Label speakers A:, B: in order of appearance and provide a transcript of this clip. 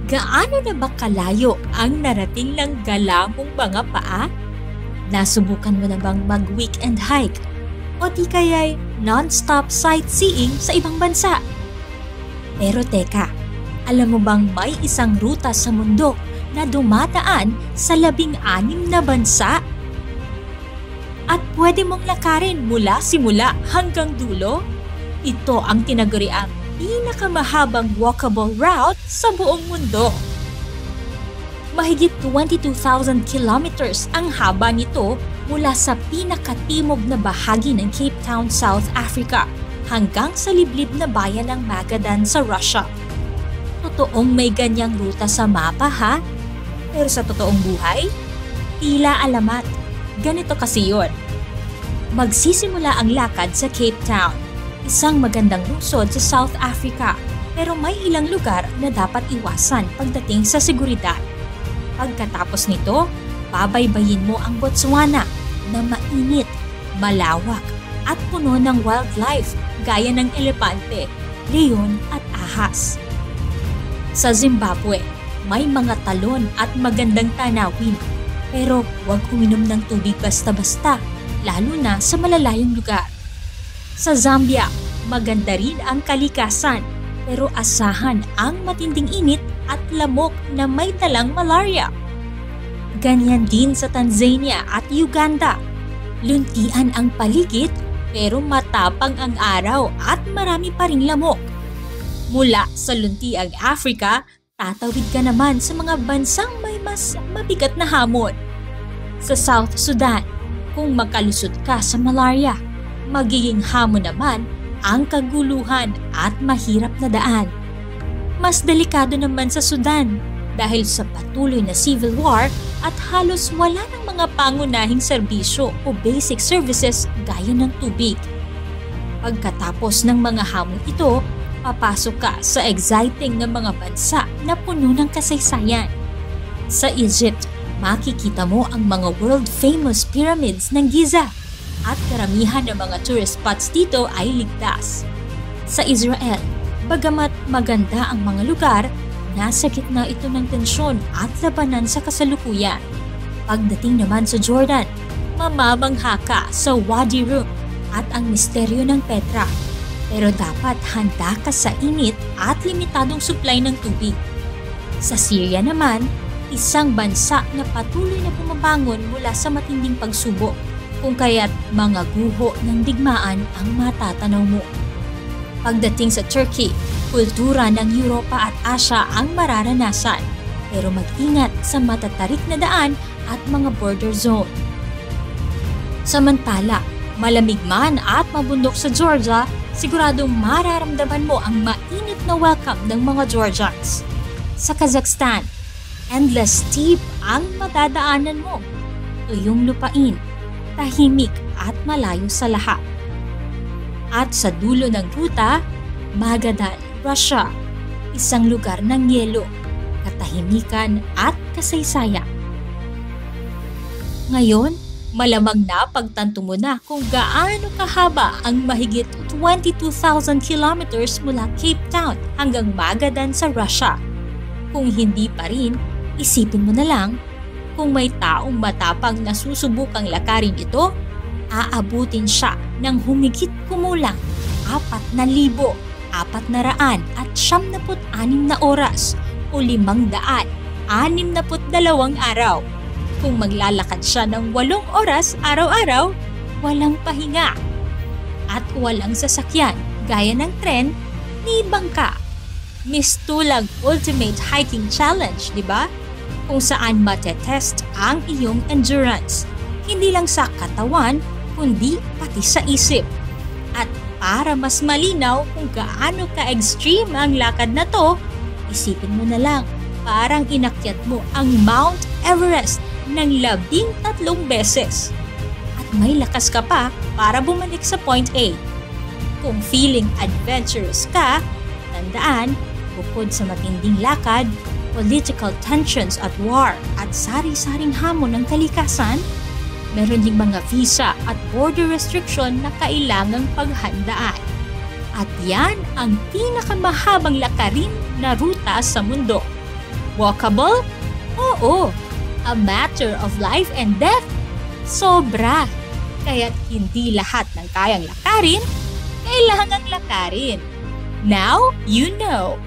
A: Gaano na ba kalayo ang narating ng gala mong mga paa? Nasubukan mo na bang mag-weekend hike? O di kaya'y non-stop sightseeing sa ibang bansa? Pero teka, alam mo bang may isang ruta sa mundo na dumadaan sa 16 na bansa? At pwede mong lakarin mula simula hanggang dulo? Ito ang tinaguriang pinakamahabang walkable route sa buong mundo. Mahigit 22,000 kilometers ang haba nito mula sa pinakatimog na bahagi ng Cape Town, South Africa hanggang sa liblib na bayan ng Magadan sa Russia. Totoong may ganyang ruta sa mapa ha? Pero sa totoong buhay, tila alamat. Ganito kasi yun. Magsisimula ang lakad sa Cape Town, isang magandang lungsod sa South Africa, pero may ilang lugar na dapat iwasan pagdating sa seguridad. Pagkatapos nito, babaybayin mo ang Botswana na mainit, malawak at puno ng wildlife gaya ng elepante, leon at ahas. Sa Zimbabwe, may mga talon at magandang tanawin, pero huwag uminom ng tubig basta-basta, lalo na sa malalayong lugar. Sa Zambia, maganda rin ang kalikasan, pero asahan ang matinding init at lamok na may talang malaria. Ganyan din sa Tanzania at Uganda. Luntian ang paligid, pero matapang ang araw at marami pa ring lamok. Mula sa luntiang Africa, tatawid ka naman sa mga bansang may mas mabigat na hamon. Sa South Sudan, kung makalusot ka sa malaria, magiging hamon naman ang kaguluhan at mahirap na daan. Mas delikado naman sa Sudan dahil sa patuloy na civil war at halos wala ng mga pangunahing serbisyo o basic services gaya ng tubig. Pagkatapos ng mga hamon ito, papasok ka sa exciting na mga bansa na puno ng kasaysayan. Sa Egypt, makikita mo ang mga world-famous pyramids ng Giza at karamihan ng mga tourist spots dito ay ligtas. Sa Israel, bagamat maganda ang mga lugar, nasa gitna ito ng tensyon at labanan sa kasalukuyan. Pagdating naman sa Jordan, mamamangha ka sa Wadi Rum at ang misteryo ng Petra. Pero dapat handa ka sa init at limitadong supply ng tubig. Sa Syria naman, isang bansa na patuloy na bumabangon mula sa matinding pagsubok, kung kaya't mga guho ng digmaan ang matatanaw mo. Pagdating sa Turkey, kultura ng Europa at Asia ang mararanasan, pero mag-ingat sa matatarik na daan at mga border zone. Samantala, malamig man at mabundok sa Georgia, siguradong mararamdaman mo ang mainit na welcome ng mga Georgians. Sa Kazakhstan, endless steep ang madadaanan mo. Tuyong lupain, tahimik at malayo sa lahat. At sa dulo ng ruta, Magadan, Russia, isang lugar ng yelo, katahimikan at kasaysayan. Ngayon, malamang na pagtanto mo na kung gaano kahaba ang mahigit 22,000 kilometers mula Cape Town hanggang Magadan sa Russia. Kung hindi pa rin, isipin mo na lang, kung may taong matapang na susubukang lakarin ito, aabutin siya ng humigit kumulang 4,496 na oras o 562 araw. Kung maglalakad siya ng 8 oras araw-araw, walang pahinga. At walang sasakyan gaya ng tren ni bangka. Mistulang Ultimate Hiking Challenge, di ba? Kung saan matetest ang iyong endurance, hindi lang sa katawan, kundi pati sa isip. At para mas malinaw kung gaano ka-extreme ang lakad na to, isipin mo na lang, parang inakyat mo ang Mount Everest ng 13 beses. At may lakas ka pa para bumalik sa point A. Kung feeling adventurous ka, tandaan, bukod sa matinding lakad, political tensions at war at sari-saring hamon ng kalikasan, meron ding mga visa at border restriction na kailangang paghandaan. At yan ang pinakamahabang lakarin na ruta sa mundo. Walkable? Oo. A matter of life and death? Sobra. Kaya't hindi lahat ng kayang lakarin, kailangang lakarin. Now, you know.